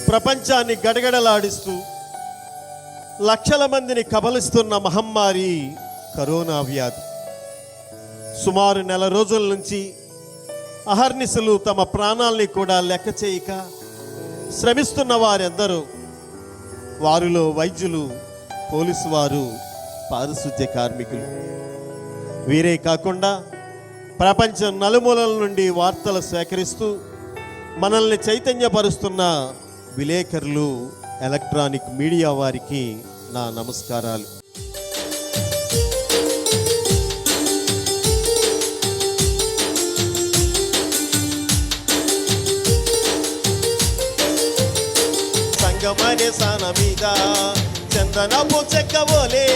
ప్రపంచాన్ని గడగడలాడిస్తూ లక్షల మందిని కబలిస్తున్న మహమ్మారి కరోనా వ్యాధి. సుమారు 1 రోజుల నుంచి అహర్నిశలు తమ ప్రాణాల్ని కూడా లెక్క చేయక శ్రమిస్తున్న వారెందరూ, వారిలో వైద్యులు, పోలీసు వారు, పారిశుద్ధ్య కార్మికులు. వీరే కాకుండా ప్రపంచం నలుమూలల నుండి వార్తలు సేకరిస్తూ మనల్ని చైతన్యపరుస్తున్న విలేకరులు, ఎలక్ట్రానిక్ మీడియా వారికి నా నమస్కారాలు. సంగమనే సాన మీద చందనపు చెక్కబోలే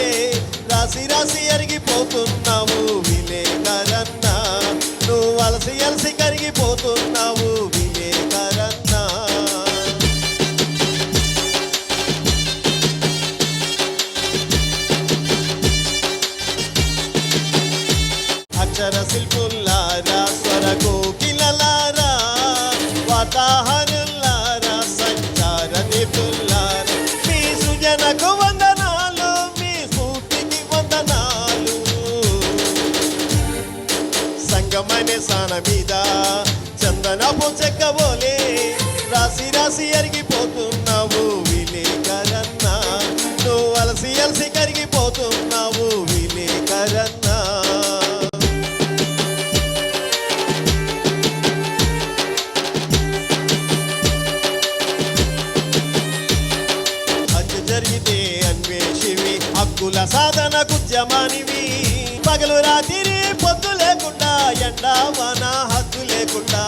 రాసి రాసి అరిగిపోతున్నావు విలేకరన్న, నువ్వు అలసి అలసి కరిగిపోతున్నావు విలేకరన్న. అక్షర శిల్పుల్లారా, స్వర కోకిలలారా, వాతాహరులారా, సంచార నిపుల్లారా, మీ సృజనకు వందనాలు, మీ స్ఫూర్తికి వందనాలు. సంగమనే సాన మీద చందనపు చెక్కబోలే రాసి రాసి అరిగిపోతున్నావు విలేకరన్న, నువ్వు అలసి అలసి కరిగిపోతున్నావు విలేకరన్న. జరిగితే అన్వేషివి, హక్కుల సాధన ఉద్యమానివి, పగలు రాత్రి పొద్దు లేకుండా, ఎండా వాన హద్దు లేకుండా.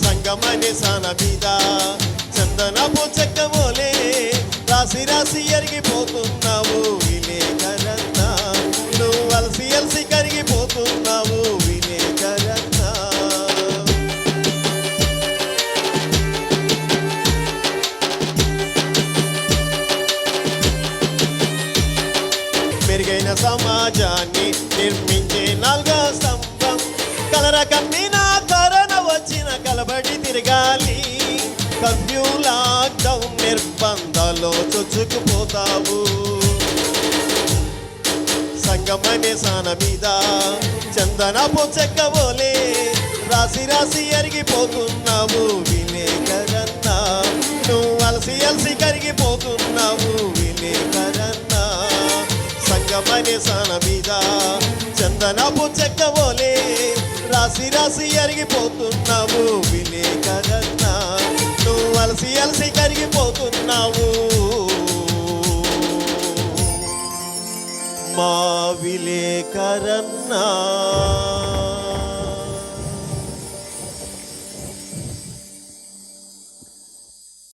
సంగమనే సాన మీద చందనపు చెక్కబోలే రాసి రాసి ఎరిగిపోతున్నావు విలేకరన్న, నువ్వు అలసి అలసి కరిగిపోతున్నావు విలేకరన్న. మెరుగైన సమాజాన్ని నిర్మించే 4వ స్తంభం, కలర కమ్మిన కరోనా వచ్చిన కలబడి తిరగాలి. Curfew, lockdown నిర్బంధాల్లో చొచ్చుకుపోతావు. సంగమనే సాన మీద చందనపు చెక్కబోలే రాసి రాసి అరిగిపోతున్నావు విలేకరన్న, నువ్వు అలసి అలసి కరిగిపోతున్నావు విలేకరన్న. సంగమనే సాన మీద చందనపు చెక్కబోలే రాసి రాసి అరిగిపోతున్నావు విలేకరన్న, నువ్వు అలసి అలసి కరిగిపోతున్నావు మా విలేకరన్న.